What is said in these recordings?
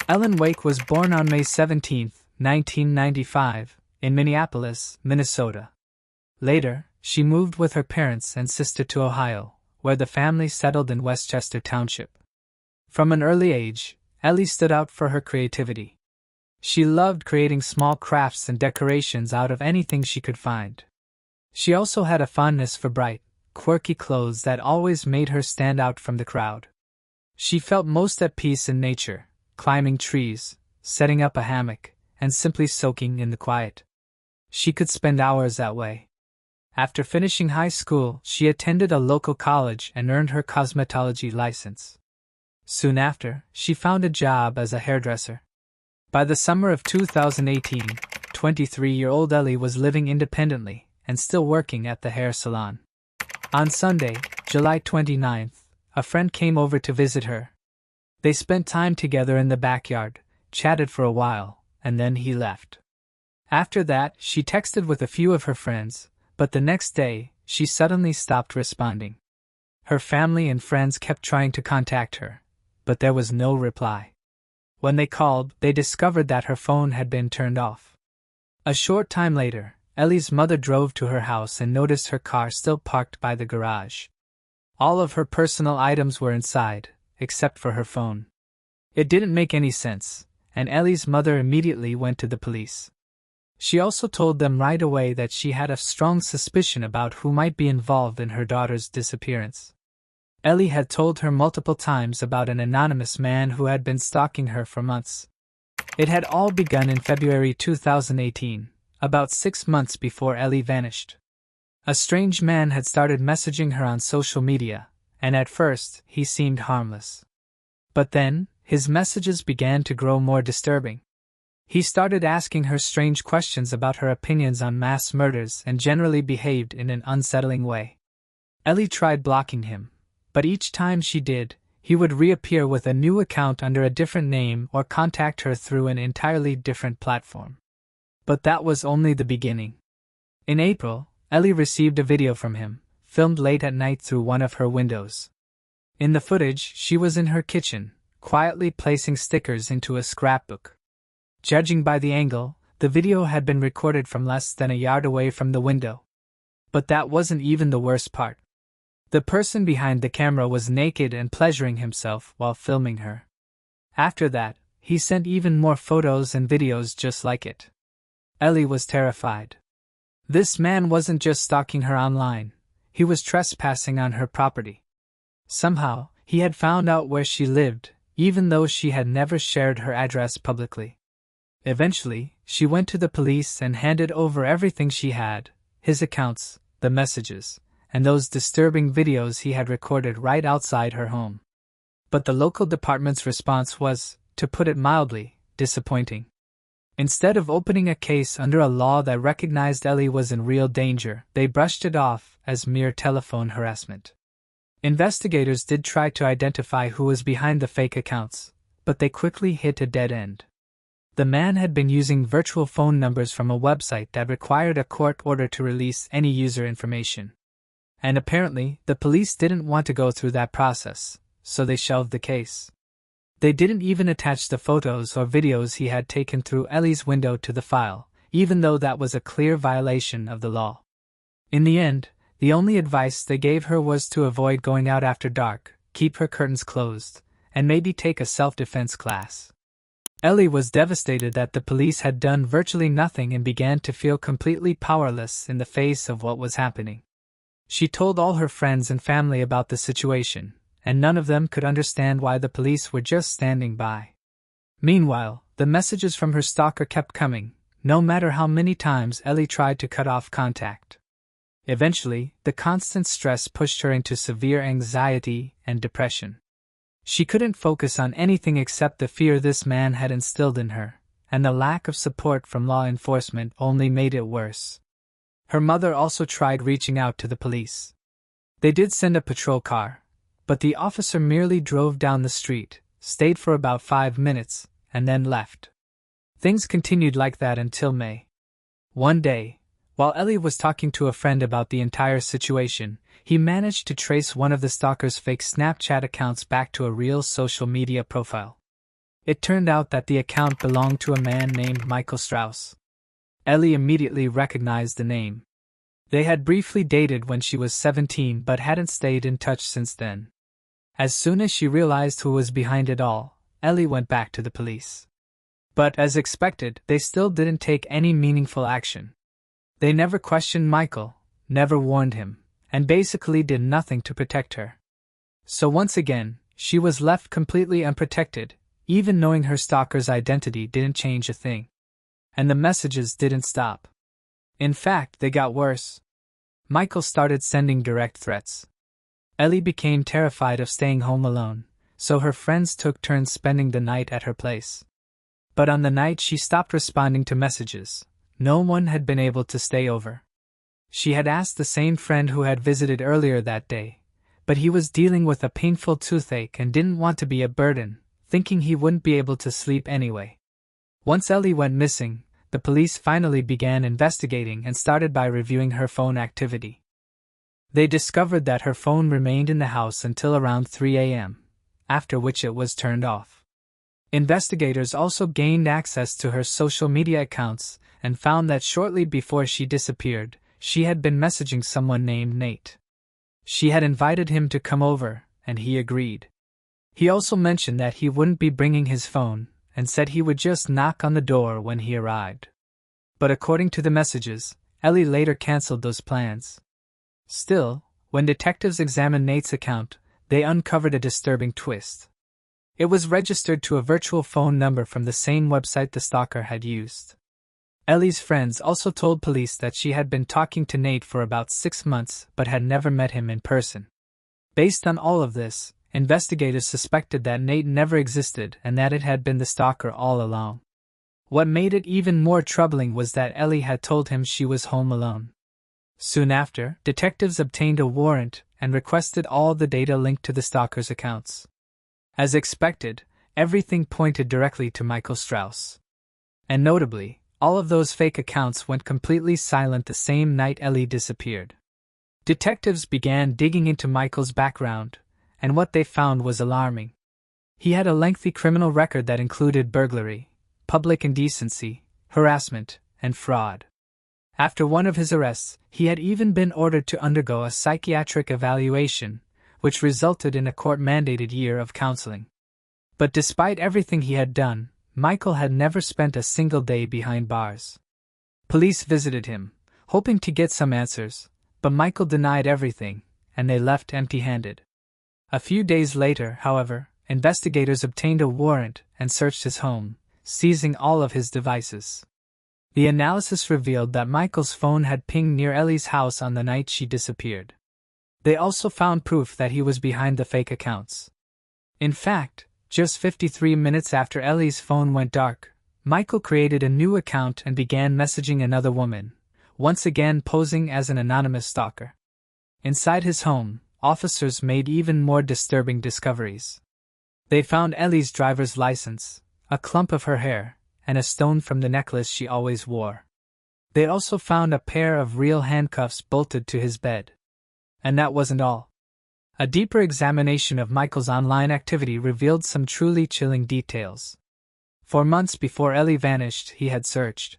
Ellen Wake was born on May 17, 1995, in Minneapolis, Minnesota. Later, she moved with her parents and sister to Ohio, where the family settled in Westchester Township. From an early age, Ellie stood out for her creativity. She loved creating small crafts and decorations out of anything she could find. She also had a fondness for bright, quirky clothes that always made her stand out from the crowd. She felt most at peace in nature, climbing trees, setting up a hammock, and simply soaking in the quiet. She could spend hours that way. After finishing high school, she attended a local college and earned her cosmetology license. Soon after, she found a job as a hairdresser. By the summer of 2018, 23-year-old Ellie was living independently and still working at the hair salon. On Sunday, July 29th, a friend came over to visit her. They spent time together in the backyard, chatted for a while, and then he left. After that, she texted with a few of her friends, but the next day, she suddenly stopped responding. Her family and friends kept trying to contact her, but there was no reply. When they called, they discovered that her phone had been turned off. A short time later, Ellie's mother drove to her house and noticed her car still parked by the garage. All of her personal items were inside, except for her phone. It didn't make any sense, and Ellie's mother immediately went to the police. She also told them right away that she had a strong suspicion about who might be involved in her daughter's disappearance. Ellie had told her multiple times about an anonymous man who had been stalking her for months. It had all begun in February 2018, about 6 months before Ellie vanished. A strange man had started messaging her on social media, and at first, he seemed harmless. But then, his messages began to grow more disturbing. He started asking her strange questions about her opinions on mass murders and generally behaved in an unsettling way. Ellie tried blocking him, but each time she did, he would reappear with a new account under a different name or contact her through an entirely different platform. But that was only the beginning. In April, Ellie received a video from him, filmed late at night through one of her windows. In the footage, she was in her kitchen, quietly placing stickers into a scrapbook. Judging by the angle, the video had been recorded from less than a yard away from the window. But that wasn't even the worst part. The person behind the camera was naked and pleasuring himself while filming her. After that, he sent even more photos and videos just like it. Ellie was terrified. This man wasn't just stalking her online, he was trespassing on her property. Somehow, he had found out where she lived, even though she had never shared her address publicly. Eventually, she went to the police and handed over everything she had, his accounts, the messages, and those disturbing videos he had recorded right outside her home. But the local department's response was, to put it mildly, disappointing. Instead of opening a case under a law that recognized Ellie was in real danger, they brushed it off as mere telephone harassment. Investigators did try to identify who was behind the fake accounts, but they quickly hit a dead end. The man had been using virtual phone numbers from a website that required a court order to release any user information. And apparently, the police didn't want to go through that process, so they shelved the case. They didn't even attach the photos or videos he had taken through Ellie's window to the file, even though that was a clear violation of the law. In the end, the only advice they gave her was to avoid going out after dark, keep her curtains closed, and maybe take a self-defense class. Ellie was devastated that the police had done virtually nothing and began to feel completely powerless in the face of what was happening. She told all her friends and family about the situation, and none of them could understand why the police were just standing by. Meanwhile, the messages from her stalker kept coming, no matter how many times Ellie tried to cut off contact. Eventually, the constant stress pushed her into severe anxiety and depression. She couldn't focus on anything except the fear this man had instilled in her, and the lack of support from law enforcement only made it worse. Her mother also tried reaching out to the police. They did send a patrol car, but the officer merely drove down the street, stayed for about 5 minutes, and then left. Things continued like that until May. One day, while Ellie was talking to a friend about the entire situation, he managed to trace one of the stalker's fake Snapchat accounts back to a real social media profile. It turned out that the account belonged to a man named Michael Strauss. Ellie immediately recognized the name. They had briefly dated when she was 17 but hadn't stayed in touch since then. As soon as she realized who was behind it all, Ellie went back to the police. But as expected, they still didn't take any meaningful action. They never questioned Michael, never warned him, and basically did nothing to protect her. So once again, she was left completely unprotected, even knowing her stalker's identity didn't change a thing. And the messages didn't stop. In fact, they got worse. Michael started sending direct threats. Ellie became terrified of staying home alone, so her friends took turns spending the night at her place. But on the night she stopped responding to messages, no one had been able to stay over. She had asked the same friend who had visited earlier that day, but he was dealing with a painful toothache and didn't want to be a burden, thinking he wouldn't be able to sleep anyway. Once Ellie went missing, the police finally began investigating and started by reviewing her phone activity. They discovered that her phone remained in the house until around 3 a.m., after which it was turned off. Investigators also gained access to her social media accounts and found that shortly before she disappeared, she had been messaging someone named Nate. She had invited him to come over, and he agreed. He also mentioned that he wouldn't be bringing his phone, and said he would just knock on the door when he arrived. But according to the messages, Ellie later cancelled those plans. Still, when detectives examined Nate's account, they uncovered a disturbing twist. It was registered to a virtual phone number from the same website the stalker had used. Ellie's friends also told police that she had been talking to Nate for about 6 months but had never met him in person. Based on all of this, investigators suspected that Nate never existed and that it had been the stalker all along. What made it even more troubling was that Ellie had told him she was home alone. Soon after, detectives obtained a warrant and requested all the data linked to the stalker's accounts. As expected, everything pointed directly to Michael Strauss. And notably, all of those fake accounts went completely silent the same night Ellie disappeared. Detectives began digging into Michael's background, and what they found was alarming. He had a lengthy criminal record that included burglary, public indecency, harassment, and fraud. After one of his arrests, he had even been ordered to undergo a psychiatric evaluation, which resulted in a court-mandated year of counseling. But despite everything he had done, Michael had never spent a single day behind bars. Police visited him, hoping to get some answers, but Michael denied everything, and they left empty-handed. A few days later, however, investigators obtained a warrant and searched his home, seizing all of his devices. The analysis revealed that Michael's phone had pinged near Ellie's house on the night she disappeared. They also found proof that he was behind the fake accounts. In fact, just 53 minutes after Ellie's phone went dark, Michael created a new account and began messaging another woman, once again posing as an anonymous stalker. Inside his home, officers made even more disturbing discoveries. They found Ellie's driver's license, a clump of her hair, and a stone from the necklace she always wore. They also found a pair of real handcuffs bolted to his bed. And that wasn't all. A deeper examination of Michael's online activity revealed some truly chilling details. For months before Ellie vanished, he had searched.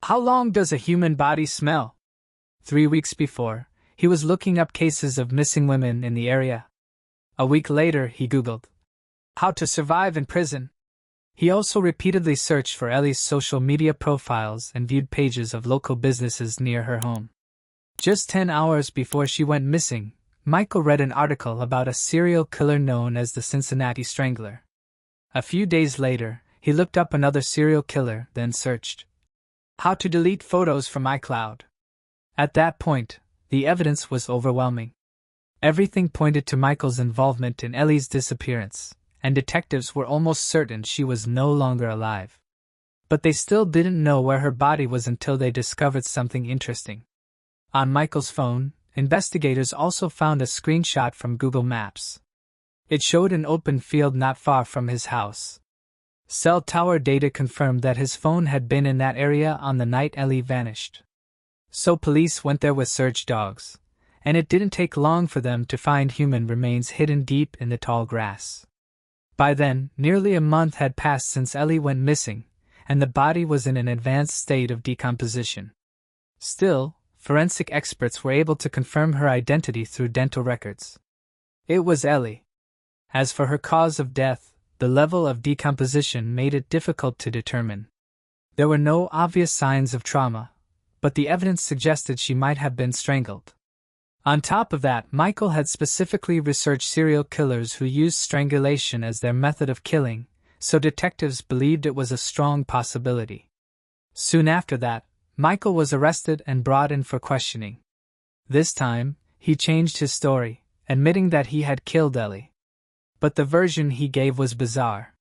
How long does a human body smell? 3 weeks before, he was looking up cases of missing women in the area. A week later, he Googled how to survive in prison. He also repeatedly searched for Ellie's social media profiles and viewed pages of local businesses near her home. Just 10 hours before she went missing, Michael read an article about a serial killer known as the Cincinnati Strangler. A few days later, he looked up another serial killer, then searched how to delete photos from iCloud. At that point, the evidence was overwhelming. Everything pointed to Michael's involvement in Ellie's disappearance, and detectives were almost certain she was no longer alive. But they still didn't know where her body was until they discovered something interesting. On Michael's phone, investigators also found a screenshot from Google Maps. It showed an open field not far from his house. Cell tower data confirmed that his phone had been in that area on the night Ellie vanished. So police went there with search dogs, and it didn't take long for them to find human remains hidden deep in the tall grass. By then, nearly a month had passed since Ellie went missing, and the body was in an advanced state of decomposition. Still, forensic experts were able to confirm her identity through dental records. It was Ellie. As for her cause of death, the level of decomposition made it difficult to determine. There were no obvious signs of trauma, but the evidence suggested she might have been strangled. On top of that, Michael had specifically researched serial killers who used strangulation as their method of killing, so detectives believed it was a strong possibility. Soon after that, Michael was arrested and brought in for questioning. This time, he changed his story, admitting that he had killed Ellie. But the version he gave was bizarre.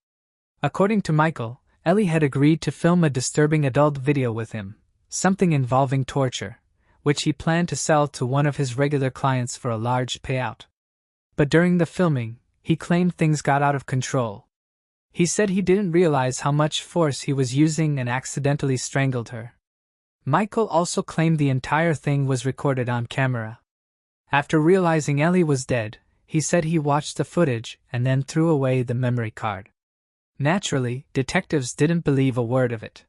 According to Michael, Ellie had agreed to film a disturbing adult video with him, something involving torture, which he planned to sell to one of his regular clients for a large payout. But during the filming, he claimed things got out of control. He said he didn't realize how much force he was using and accidentally strangled her. Michael also claimed the entire thing was recorded on camera. After realizing Ellie was dead, he said he watched the footage and then threw away the memory card. Naturally, detectives didn't believe a word of it.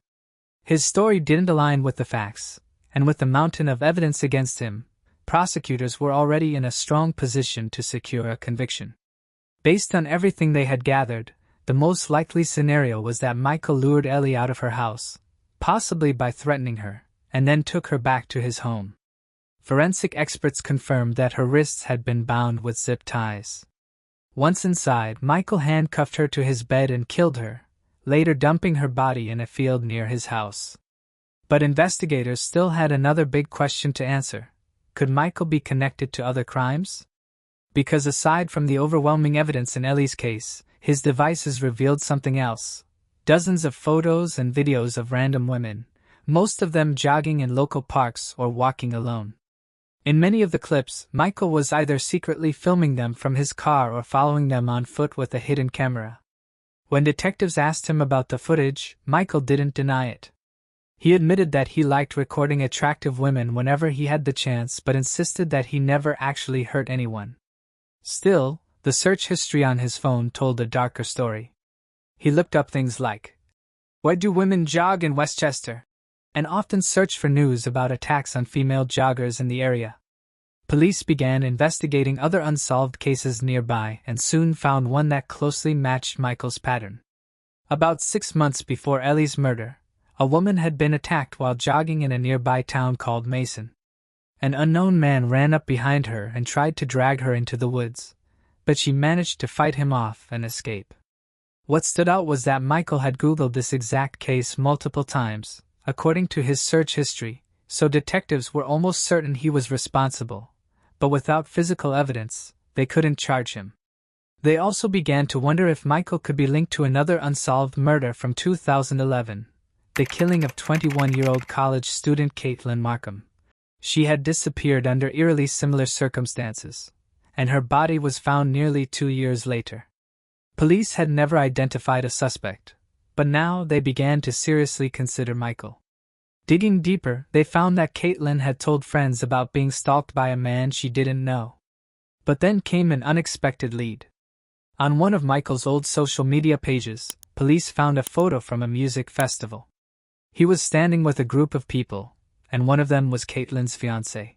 His story didn't align with the facts, and with the mountain of evidence against him, prosecutors were already in a strong position to secure a conviction. Based on everything they had gathered, the most likely scenario was that Michael lured Ellie out of her house, possibly by threatening her, and then took her back to his home. Forensic experts confirmed that her wrists had been bound with zip ties. Once inside, Michael handcuffed her to his bed and killed her, later dumping her body in a field near his house. But investigators still had another big question to answer. Could Michael be connected to other crimes? Because aside from the overwhelming evidence in Ellie's case, his devices revealed something else. Dozens of photos and videos of random women, most of them jogging in local parks or walking alone. In many of the clips, Michael was either secretly filming them from his car or following them on foot with a hidden camera. When detectives asked him about the footage, Michael didn't deny it. He admitted that he liked recording attractive women whenever he had the chance, but insisted that he never actually hurt anyone. Still, the search history on his phone told a darker story. He looked up things like, "Why do women jog in Westchester?" and often searched for news about attacks on female joggers in the area. Police began investigating other unsolved cases nearby and soon found one that closely matched Michael's pattern. About 6 months before Ellie's murder, a woman had been attacked while jogging in a nearby town called Mason. An unknown man ran up behind her and tried to drag her into the woods, but she managed to fight him off and escape. What stood out was that Michael had Googled this exact case multiple times, according to his search history, so detectives were almost certain he was responsible, but without physical evidence, they couldn't charge him. They also began to wonder if Michael could be linked to another unsolved murder from 2011, the killing of 21-year-old college student Caitlin Markham. She had disappeared under eerily similar circumstances, and her body was found nearly 2 years later. Police had never identified a suspect, but now they began to seriously consider Michael. Digging deeper, they found that Caitlin had told friends about being stalked by a man she didn't know. But then came an unexpected lead. On one of Michael's old social media pages, police found a photo from a music festival. He was standing with a group of people, and one of them was Caitlin's fiancé.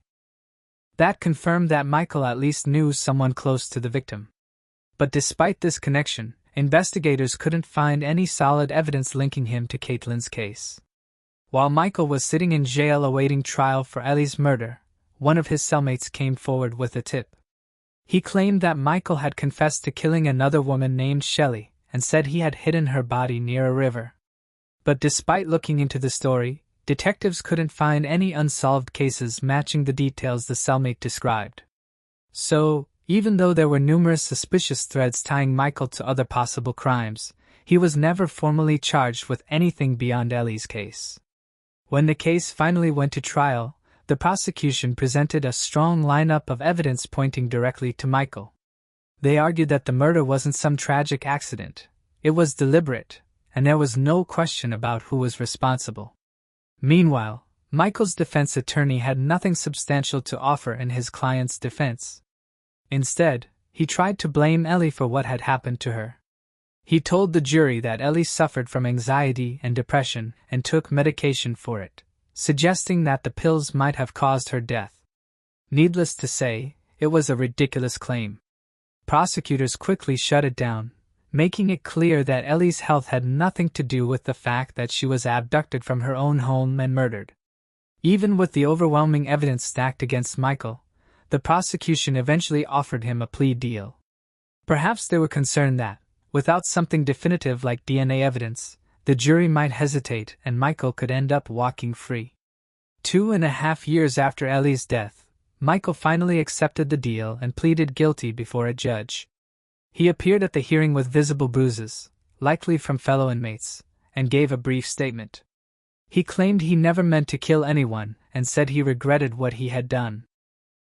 That confirmed that Michael at least knew someone close to the victim. But despite this connection, investigators couldn't find any solid evidence linking him to Caitlin's case. While Michael was sitting in jail awaiting trial for Ellie's murder, one of his cellmates came forward with a tip. He claimed that Michael had confessed to killing another woman named Shelley and said he had hidden her body near a river. But despite looking into the story, detectives couldn't find any unsolved cases matching the details the cellmate described. So, even though there were numerous suspicious threads tying Michael to other possible crimes, he was never formally charged with anything beyond Ellie's case. When the case finally went to trial, the prosecution presented a strong lineup of evidence pointing directly to Michael. They argued that the murder wasn't some tragic accident, it was deliberate, and there was no question about who was responsible. Meanwhile, Michael's defense attorney had nothing substantial to offer in his client's defense. Instead, he tried to blame Ellie for what had happened to her. He told the jury that Ellie suffered from anxiety and depression and took medication for it, suggesting that the pills might have caused her death. Needless to say, it was a ridiculous claim. Prosecutors quickly shut it down, making it clear that Ellie's health had nothing to do with the fact that she was abducted from her own home and murdered. Even with the overwhelming evidence stacked against Michael, the prosecution eventually offered him a plea deal. Perhaps they were concerned that, without something definitive like DNA evidence, the jury might hesitate and Michael could end up walking free. 2.5 years after Ellie's death, Michael finally accepted the deal and pleaded guilty before a judge. He appeared at the hearing with visible bruises, likely from fellow inmates, and gave a brief statement. He claimed he never meant to kill anyone and said he regretted what he had done.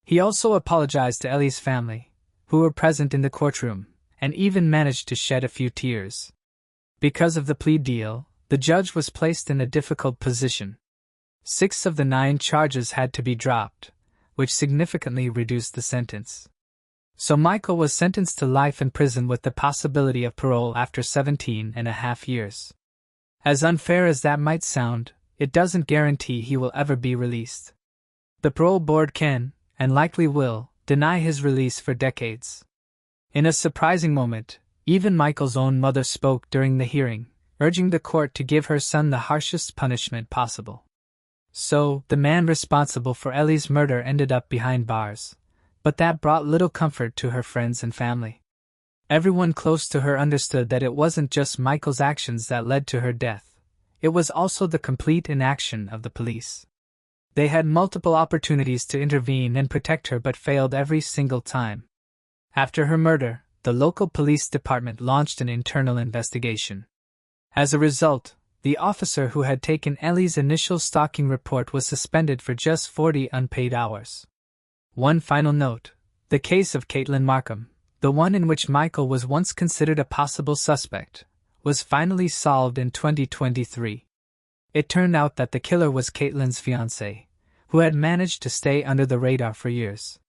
He also apologized to Ellie's family, who were present in the courtroom, and even managed to shed a few tears. Because of the plea deal, the judge was placed in a difficult position. 6 of the 9 charges had to be dropped, which significantly reduced the sentence. So Michael was sentenced to life in prison with the possibility of parole after 17.5 years. As unfair as that might sound, it doesn't guarantee he will ever be released. The parole board can, and likely will, deny his release for decades. In a surprising moment, even Michael's own mother spoke during the hearing, urging the court to give her son the harshest punishment possible. So, the man responsible for Ellie's murder ended up behind bars, but that brought little comfort to her friends and family. Everyone close to her understood that it wasn't just Michael's actions that led to her death, it was also the complete inaction of the police. They had multiple opportunities to intervene and protect her but failed every single time. After her murder, the local police department launched an internal investigation. As a result, the officer who had taken Ellie's initial stalking report was suspended for just 40 unpaid hours. One final note: the case of Caitlin Markham, the one in which Michael was once considered a possible suspect, was finally solved in 2023. It turned out that the killer was Caitlin's fiancé, who had managed to stay under the radar for years.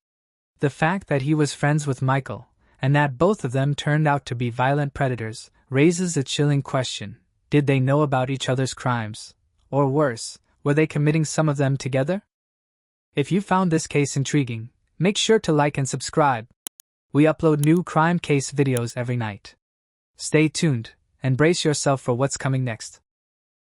The fact that he was friends with Michael, and that both of them turned out to be violent predators, raises a chilling question: did they know about each other's crimes? Or worse, were they committing some of them together? If you found this case intriguing, make sure to like and subscribe. We upload new crime case videos every night. Stay tuned, and brace yourself for what's coming next.